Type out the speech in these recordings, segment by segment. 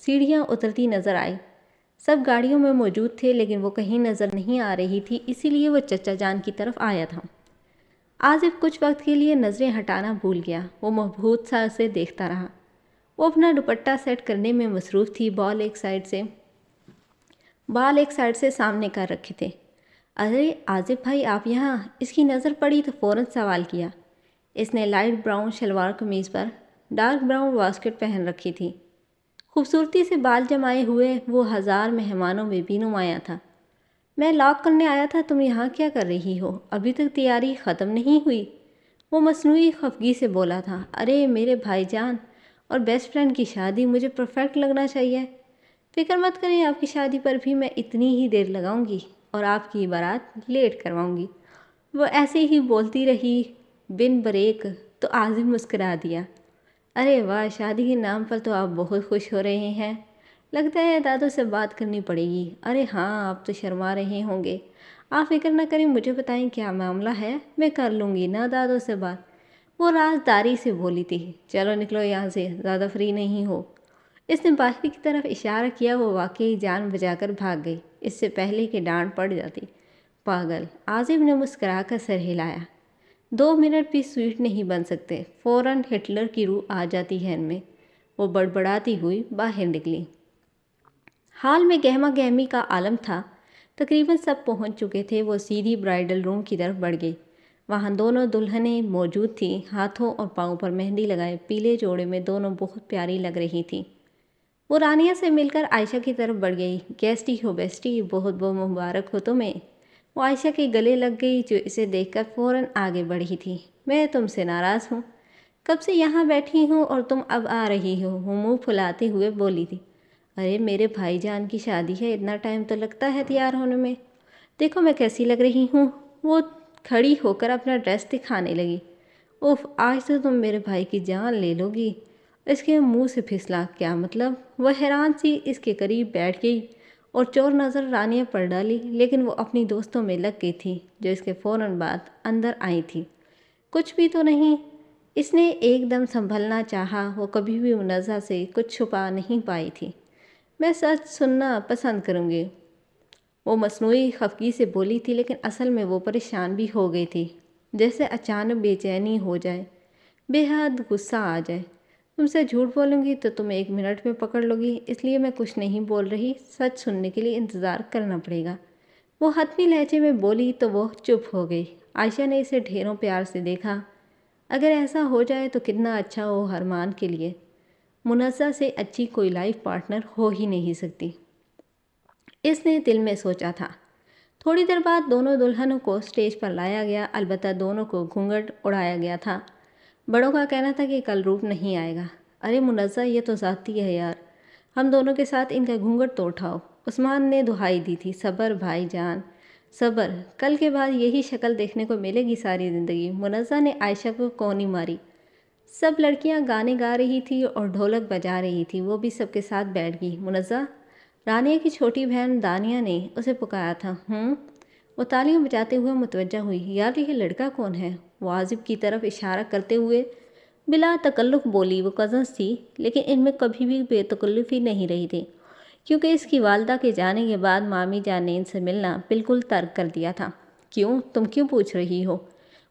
سیڑھیاں اترتی نظر آئی۔ سب گاڑیوں میں موجود تھے لیکن وہ کہیں نظر نہیں آ رہی تھی، اسی لیے وہ چچا جان کی طرف آیا تھا۔ آصف کچھ وقت کے لیے نظریں ہٹانا بھول گیا۔ وہ مبہوت سا اسے دیکھتا رہا۔ وہ اپنا دوپٹہ سیٹ کرنے میں مصروف تھی۔ بال ایک سائڈ سے سامنے کر رکھے تھے۔ ارے آصف بھائی آپ یہاں؟ اس کی نظر پڑی تو فوراً سوال کیا۔ اس نے لائٹ براؤن شلوار قمیض پر ڈارک براؤن واسکٹ پہن رکھی تھی۔ خوبصورتی سے بال جمائے ہوئے وہ ہزار مہمانوں میں بھی نمایاں تھا۔ میں لاک کرنے آیا تھا، تم یہاں کیا کر رہی ہو؟ ابھی تک تیاری ختم نہیں ہوئی؟ وہ مصنوعی خفگی سے بولا تھا۔ ارے میرے بھائی جان اور بیسٹ فرینڈ کی شادی، مجھے پرفیکٹ لگنا چاہیے۔ فکر مت کریں، آپ کی شادی پر بھی میں اتنی ہی دیر لگاؤں گی اور آپ کی بارات لیٹ کرواؤں گی۔ وہ ایسے ہی بولتی رہی بن بریک تو آصف مسکرا دیا۔ ارے واہ، شادی کے نام پر تو آپ بہت خوش ہو رہے ہیں۔ لگتا ہے دادوں سے بات کرنی پڑے گی۔ ارے ہاں، آپ تو شرما رہے ہوں گے۔ آپ فکر نہ کریں، مجھے بتائیں کیا معاملہ ہے، میں کر لوں گی نا دادوں سے بات۔ وہ رازداری سے بولی تھی۔ چلو نکلو یہاں سے، زیادہ فری نہیں ہو۔ اس نے باہر کی طرف اشارہ کیا۔ وہ واقعی جان بچا کر بھاگ گئی، اس سے پہلے کہ ڈانٹ پڑ جاتی۔ پاگل، آصف نے مسکرا کر سر ہلایا۔ 2 منٹ بھی سویٹ نہیں بن سکتے، فوراً ہٹلر کی روح آ جاتی ہے ان میں۔ وہ بڑبڑاتی ہوئی باہر نکلی۔ ہال میں گہما گہمی کا عالم تھا۔ تقریباً سب پہنچ چکے تھے۔ وہ سیدھی برائڈل روم کی طرف بڑھ گئی۔ وہاں دونوں دلہنیں موجود تھیں، ہاتھوں اور پاؤں پر مہندی لگائے پیلے جوڑے میں دونوں بہت پیاری لگ رہی تھیں۔ وہ رانیہ سے مل کر عائشہ کی طرف بڑھ گئی۔ کیسی ہو بیسٹی، بہت بہت مبارک ہو تمہیں۔ وہ عائشہ کے گلے لگ گئی جو اسے دیکھ کر فوراً آگے بڑھی تھی۔ میں تم سے ناراض ہوں، کب سے یہاں بیٹھی ہوں اور تم اب آ رہی ہو، وہ منہ پھلاتے ہوئے بولی تھی۔ ارے میرے بھائی جان کی شادی ہے، اتنا ٹائم تو لگتا ہے تیار ہونے میں۔ دیکھو میں کیسی لگ رہی ہوں۔ وہ کھڑی ہو کر اپنا ڈریس دکھانے لگی۔ اوف، آج تو تم میرے بھائی کی جان لے لو گی۔ اس کے منہ سے پھسلا۔ کیا مطلب؟ وہ حیران سی اس کے قریب بیٹھ گئی اور چور نظر رانیہ پر ڈالی، لیکن وہ اپنی دوستوں میں لگ گئی تھی جو اس کے فوراً بعد اندر آئی تھی۔ کچھ بھی تو نہیں؟ اس نے ایک دم سنبھلنا چاہا۔ وہ کبھی بھی منزہ سے کچھ چھپا نہیں پائی تھی۔ میں سچ سننا پسند کروں گی، وہ مصنوعی خفگی سے بولی تھی، لیکن اصل میں وہ پریشان بھی ہو گئی تھی، جیسے اچانک بے چینی ہو جائے، بے حد غصہ آ جائے۔ تم سے جھوٹ بولوں گی تو تم 1 منٹ میں پکڑ لو گی، اس لیے میں کچھ نہیں بول رہی، سچ سننے کے لیے انتظار کرنا پڑے گا۔ وہ حتمی لہجے میں بولی تو وہ چپ ہو گئی۔ عائشہ نے اسے ڈھیروں پیار سے دیکھا۔ اگر ایسا ہو جائے تو کتنا اچھا ہو حرمان کے لیے، منزہ سے اچھی کوئی لائف پارٹنر ہو ہی نہیں سکتی، اس نے دل میں سوچا تھا۔ تھوڑی دیر بعد دونوں دلہنوں کو اسٹیج پر لایا گیا، البتہ دونوں کو گھونگھٹ اڑایا گیا تھا۔ بڑوں کا کہنا تھا کہ کل روپ نہیں آئے گا۔ ارے منزہ، یہ تو ذاتی ہے یار، ہم دونوں کے ساتھ ان کا گھونگھٹ تو اٹھاؤ۔ عثمان نے دہائی دی تھی۔ صبر بھائی جان، صبر، کل کے بعد یہی شکل دیکھنے کو ملے گی ساری زندگی۔ منزہ نے عائشہ کو کونی ماری۔ سب لڑکیاں گانے گا رہی تھی اور ڈھولک بجا رہی تھی، وہ بھی سب کے ساتھ بیٹھ گئی۔ منزہ، رانیہ کی چھوٹی بہن دانیہ نے اسے پکارا تھا۔ وہ تالیاں بجاتے ہوئے متوجہ ہوئی۔ یار یہ لڑکا کون ہے؟ وہ آصف کی طرف اشارہ کرتے ہوئے بلا تکلف بولی۔ وہ کزنس تھی، لیکن ان میں کبھی بھی بے تکلفی نہیں رہی تھی، کیونکہ اس کی والدہ کے جانے کے بعد مامی جان نے ان سے ملنا بالکل ترک کر دیا تھا۔ کیوں؟ تم کیوں پوچھ رہی ہو؟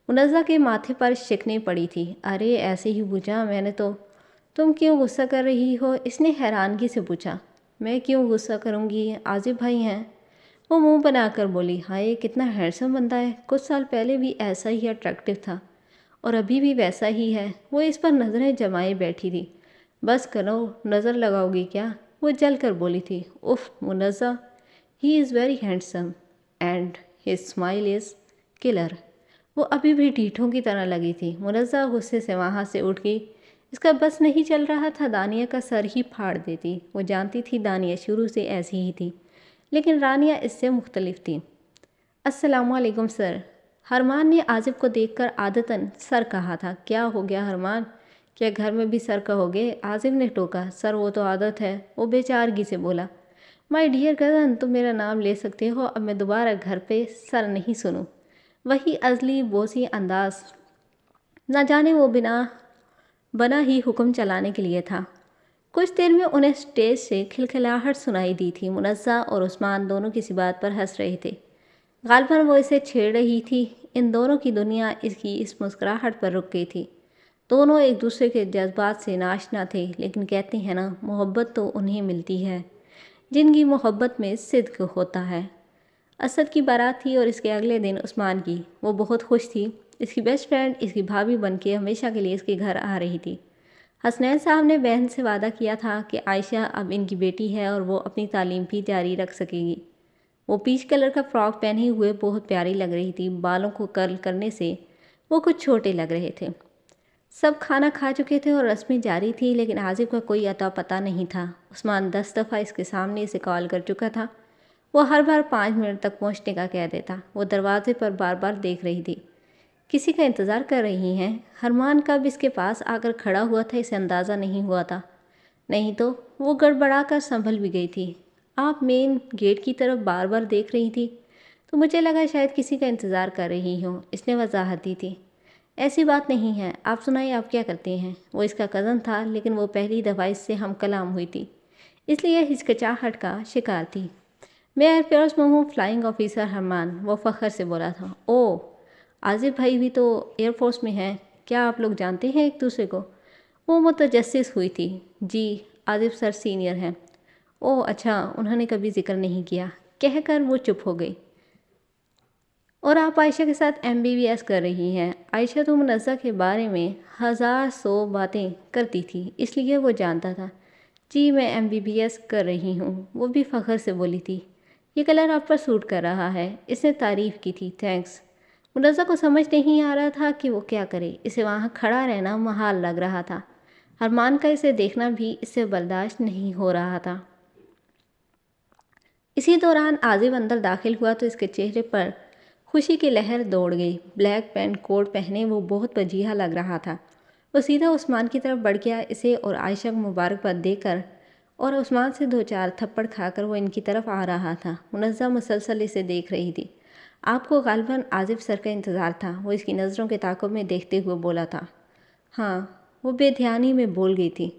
منزہ کے ماتھے پر شکنیں پڑی تھی۔ ارے ایسے ہی پوچھا میں نے تو۔ تم کیوں غصہ کر رہی ہو؟ اس نے حیرانگی سے پوچھا۔ میں کیوں غصہ کروں گی؟ آصف بھائی ہیں، وہ منہ بنا کر بولی۔ ہائے کتنا ہینڈسم بندہ ہے، کچھ سال پہلے بھی ایسا ہی اٹریکٹیو تھا اور ابھی بھی ویسا ہی ہے۔ وہ اس پر نظریں جمائے بیٹھی تھی۔ بس کرو، نظر لگاؤ گی کیا؟ وہ جل کر بولی تھی۔ اف Munazza, he is very handsome and his smile is killer. وہ ابھی بھی ڈھیٹھوں کی طرح لگی تھی۔ منزہ غصے سے وہاں سے اٹھ گئی۔ اس کا بس نہیں چل رہا تھا، دانیہ کا سر ہی پھاڑ دیتی۔ وہ جانتی تھی دانیہ شروع سے ایسی ہی تھی، لیکن رانیہ اس سے مختلف تھی۔ السلام علیکم سر، حرمان نے آصف کو دیکھ کر عادتاً سر کہا تھا۔ کیا ہو گیا حرمان، کیا گھر میں بھی سر کہوگے؟ آصف نے ٹوکا۔ سر وہ تو عادت ہے، وہ بے چارگی سے بولا۔ مائی ڈیئر کزن، تم میرا نام لے سکتے ہو، اب میں دوبارہ گھر پہ سر نہیں سنوں۔ وہی ازلی بوسی انداز، نہ جانے وہ بنا ہی حکم چلانے کے لیے تھا۔ کچھ دیر میں انہیں اسٹیج سے کھلکھلاہٹ سنائی دی تھی۔ منزہ اور عثمان دونوں کسی بات پر ہنس رہے تھے، غالباً وہ اسے چھیڑ رہی تھی۔ ان دونوں کی دنیا اس کی اس مسکراہٹ پر رک گئی تھی۔ دونوں ایک دوسرے کے جذبات سے ناشنا تھے، لیکن کہتے ہیں نا، محبت تو انہیں ملتی ہے جن کی محبت میں صدق ہوتا ہے۔ اسد کی بارات تھی اور اس کے اگلے دن عثمان کی۔ وہ بہت خوش تھی۔ اس کی بیسٹ فرینڈ اس کی بھابھی بن کے ہمیشہ کے لیے اس کے گھر آ رہی تھی۔ حسنین صاحب نے بہن سے وعدہ کیا تھا کہ عائشہ اب ان کی بیٹی ہے اور وہ اپنی تعلیم بھی جاری رکھ سکے گی۔ وہ پیچ کلر کا فراک پہنے ہوئے بہت پیاری لگ رہی تھی۔ بالوں کو کرل کرنے سے وہ کچھ چھوٹے لگ رہے تھے۔ سب کھانا کھا چکے تھے اور رسمیں جاری تھی، لیکن عازب کا کوئی اتا پتہ نہیں تھا۔ عثمان 10 دفعہ اس کے سامنے اسے کال کر چکا تھا۔ وہ ہر بار 5 منٹ تک پہنچنے کا کہہ دیتا۔ وہ دروازے پر بار بار دیکھ رہی تھی، کسی کا انتظار کر رہی ہیں۔ حرمان کب اس کے پاس آ کر کھڑا ہوا تھا اسے اندازہ نہیں ہوا تھا، نہیں تو وہ گڑبڑا کر سنبھل بھی گئی تھی۔ آپ مین گیٹ کی طرف بار بار دیکھ رہی تھی تو مجھے لگا شاید کسی کا انتظار کر رہی ہوں، اس نے وضاحت دی تھی۔ ایسی بات نہیں ہے، آپ سنائیں، آپ کیا کرتے ہیں؟ وہ اس کا کزن تھا، لیکن وہ پہلی دفعہ اس سے ہم کلام ہوئی تھی، اس لیے ہچکچاہٹ کا شکار تھی۔ میں ایئر فورس میں ہوں، فلائنگ آفیسر حرمان، وہ فخر سے بولا تھا۔ اوہ، عازب بھائی بھی تو ایئر فورس میں ہیں، کیا آپ لوگ جانتے ہیں ایک دوسرے کو؟ وہ متجسس ہوئی تھی۔ جی، عازب سر سینئر ہیں۔ اوہ اچھا، انہوں نے کبھی ذکر نہیں کیا، کہہ کر وہ چپ ہو گئی۔ اور آپ عائشہ کے ساتھ MBBS کر رہی ہیں؟ عائشہ تو منزہ کے بارے میں 1000 باتیں کرتی تھی، اس لیے وہ جانتا تھا۔ جی میں MBBS کر رہی ہوں، وہ بھی فخر سے بولی تھی۔ یہ کلر آپ پر سوٹ کر رہا ہے، اس نے تعریف کی تھی۔ تھینکس۔ منزہ کو سمجھ نہیں آ رہا تھا کہ وہ کیا کرے، اسے وہاں کھڑا رہنا محال لگ رہا تھا۔ حرمان کا اسے دیکھنا بھی اس سے برداشت نہیں ہو رہا تھا۔ اسی دوران عازب اندر داخل ہوا تو اس کے چہرے پر خوشی کی لہر دوڑ گئی۔ بلیک پینٹ کوٹ پہنے وہ بہت وجیحہ لگ رہا تھا۔ وہ سیدھا عثمان کی طرف بڑھ گیا، اسے اور عائشہ کو مبارکباد دے کر، اور عثمان سے 2-4 تھپڑ کھا کر وہ ان کی طرف آ رہا تھا۔ منزہ مسلسل اسے دیکھ رہی تھی۔ آپ کو غالباً عازب سر کا انتظار تھا، وہ اس کی نظروں کے تعاقب میں دیکھتے ہوئے بولا تھا۔ ہاں، وہ بے دھیانی میں بول گئی تھی،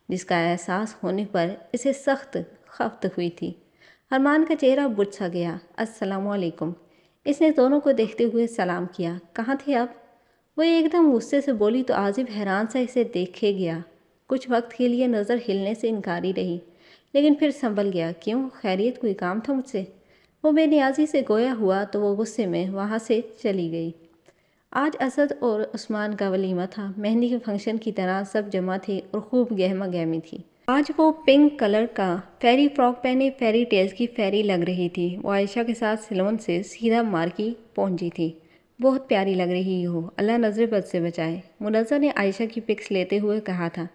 جس کا احساس ہونے پر اسے سخت خفت ہوئی تھی۔ حرمان کا چہرہ بجھ سا گیا۔ السلام علیکم، اس نے دونوں کو دیکھتے ہوئے سلام کیا۔ کہاں تھے آپ؟ وہ ایک دم غصے سے بولی تو عازب حیران سا اسے دیکھے گیا۔ کچھ وقت کے لیے نظر ہلنے سے انکاری رہی، لیکن پھر سنبھل گیا۔ کیوں، خیریت، کوئی کام تھا مجھ سے؟ وہ بے نیازی سے گویا ہوا تو وہ غصے میں وہاں سے چلی گئی۔ آج اسد اور عثمان کا ولیمہ تھا، مہندی کے فنکشن کی طرح سب جمع تھے اور خوب گہما گہمی تھی۔ آج وہ پنک کلر کا فیری فراک پہنے فیری ٹیلز کی فیری لگ رہی تھی۔ وہ عائشہ کے ساتھ سیلون سے سیدھا مارکی پہنچی تھی۔ بہت پیاری لگ رہی ہو، اللہ نظر بد سے بچائے، منزہ نے عائشہ کی پکس لیتے ہوئے کہا تھا۔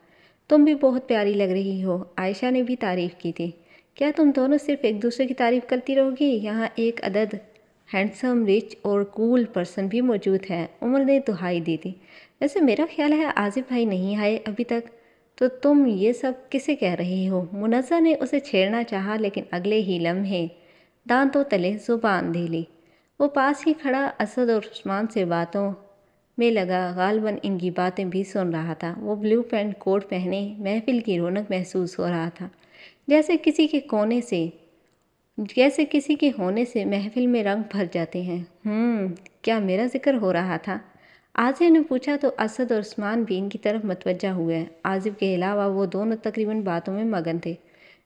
تم بھی بہت پیاری لگ رہی ہو، عائشہ نے بھی تعریف کی تھی۔ کیا تم دونوں صرف ایک دوسرے کی تعریف کرتی رہو گی؟ یہاں ایک عدد ہینڈسم، رچ اور کول پرسن بھی موجود ہے، عمر نے دہائی دی تھی۔ ویسے میرا خیال ہے عازب بھائی نہیں آئے ابھی تک، تو تم یہ سب کسے کہہ رہے ہو؟ منزہ نے اسے چھیڑنا چاہا، لیکن اگلے ہی لمحے دانتوں تلے زبان دے لی۔ وہ پاس ہی کھڑا اسد اور عثمان سے باتوں میں لگا، غالباً ان کی باتیں بھی سن رہا تھا۔ وہ بلیو پینٹ کوٹ پہنے محفل کی رونق محسوس ہو رہا تھا، جیسے کسی کے ہونے سے محفل میں رنگ بھر جاتے ہیں۔ کیا میرا ذکر ہو رہا تھا؟ عازب نے پوچھا تو اسد اور عثمان بھی ان کی طرف متوجہ ہوئے۔ عازب کے علاوہ وہ دونوں تقریباً باتوں میں مگن تھے۔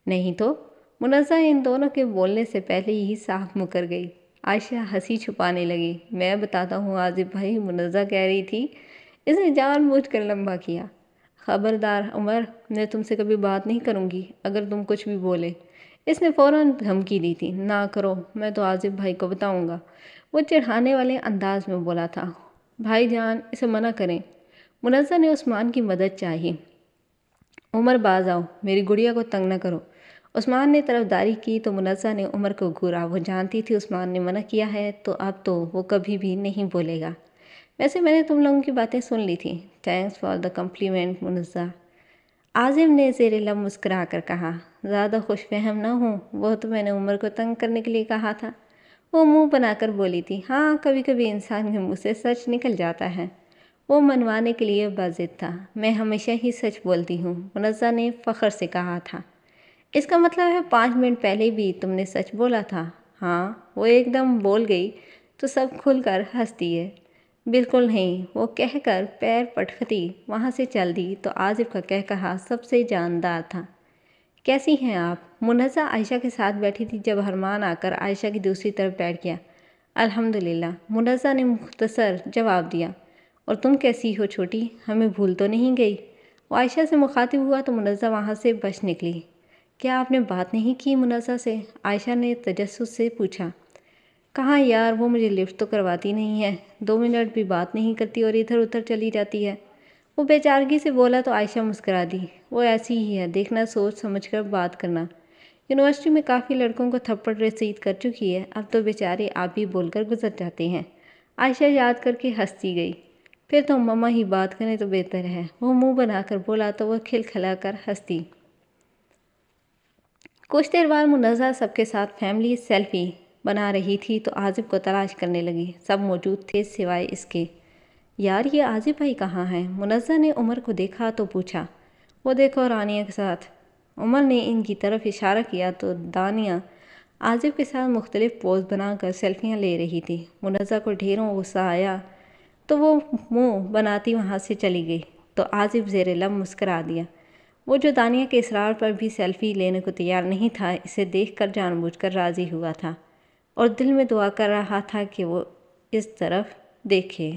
نہیں تو؟ منزہ ان دونوں کے بولنے سے پہلے ہی صاف مکر گئی۔ عائشہ ہنسی چھپانے لگی۔ میں بتاتا ہوں عازب بھائی، منزہ کہہ رہی تھی۔ اس نے جان بوجھ کر لمبا کیا۔ خبردار عمر، میں تم سے کبھی بات نہیں کروں گی اگر تم کچھ بھی بولے۔ اس نے فوراً دھمکی دی تھی۔ نہ کرو، میں تو عازب بھائی کو بتاؤں گا، وہ چڑھانے والے انداز میں بولا تھا۔ بھائی جان، اسے منع کریں۔ منزہ نے عثمان کی مدد چاہی۔ عمر باز آؤ، میری گڑیا کو تنگ نہ کرو۔ عثمان نے طرفداری کی تو منزہ نے عمر کو گھورا۔ وہ جانتی تھی عثمان نے منع کیا ہے تو اب تو وہ کبھی بھی نہیں بولے گا۔ ویسے میں نے تم لوگوں کی باتیں سن لی تھیں۔ تھینکس فار دا کمپلیمنٹ منزہ، عازب نے زیر لب مسکرا کر کہا۔ زیادہ خوش فہم نہ ہوں، وہ تو میں نے عمر کو تنگ کرنے کے لیے کہا تھا، وہ منہ بنا کر بولی تھی۔ ہاں، کبھی کبھی انسان کے منہ سے سچ نکل جاتا ہے۔ وہ منوانے کے لیے باضد تھا۔ میں ہمیشہ ہی سچ بولتی ہوں، منزہ نے فخر سے کہا تھا۔ اس کا مطلب ہے 5 منٹ پہلے بھی تم نے سچ بولا تھا؟ ہاں، وہ ایک دم بول گئی تو سب کھل کر ہنس دیے۔ بالکل نہیں، وہ کہہ کر پیر پٹختی وہاں سے چل دی تو عازب کا کہا سب سے جاندار تھا۔ کیسی ہیں آپ؟ منزہ عائشہ کے ساتھ بیٹھی تھی جب ارمان آ کر عائشہ کی دوسری طرف بیٹھ گیا۔ الحمدللہ، منزہ نے مختصر جواب دیا۔ اور تم کیسی ہو چھوٹی؟ ہمیں بھول تو نہیں گئی؟ وہ عائشہ سے مخاطب ہوا تو منزہ وہاں سے بچ نکلی۔ کیا آپ نے بات نہیں کی منزہ سے؟ عائشہ نے تجسس سے پوچھا۔ کہاں یار، وہ مجھے لفٹ تو کرواتی نہیں ہے، 2 منٹ بھی بات نہیں کرتی اور ادھر ادھر چلی جاتی ہے۔ وہ بے چارگی سے بولا تو عائشہ مسکرا دی۔ وہ ایسی ہی ہے، دیکھنا سوچ سمجھ کر بات کرنا۔ یونیورسٹی میں کافی لڑکوں کو تھپڑ رسید کر چکی ہے، اب تو بیچارے آپ ہی بول کر گزر جاتے ہیں۔ عائشہ یاد کر کے ہنستی گئی۔ پھر تو مما ہی بات کریں تو بہتر ہے، وہ منہ بنا کر بولا تو وہ کھلکھلا کر ہنستی۔ کچھ دیر بعد منزہ سب کے ساتھ فیملی سیلفی بنا رہی تھی تو عازب کو تلاش کرنے لگی۔ سب موجود تھے سوائے اس کے۔ یار یہ عازب بھائی کہاں ہیں؟ منزہ نے عمر کو دیکھا تو پوچھا۔ وہ دیکھو رانیہ کے ساتھ۔ عمر نے ان کی طرف اشارہ کیا تو دانیہ عازب کے ساتھ مختلف پوز بنا کر سیلفیاں لے رہی تھی۔ منزہ کو ڈھیروں غصہ آیا تو وہ منہ بناتی وہاں سے چلی گئی تو عازب زیر لب مسکرا دیا۔ وہ جو دانیہ کے اصرار پر بھی سیلفی لینے کو تیار نہیں تھا، اسے دیکھ کر جان بوجھ کر راضی ہوا تھا اور دل میں دعا کر رہا تھا کہ وہ اس طرف دیکھے۔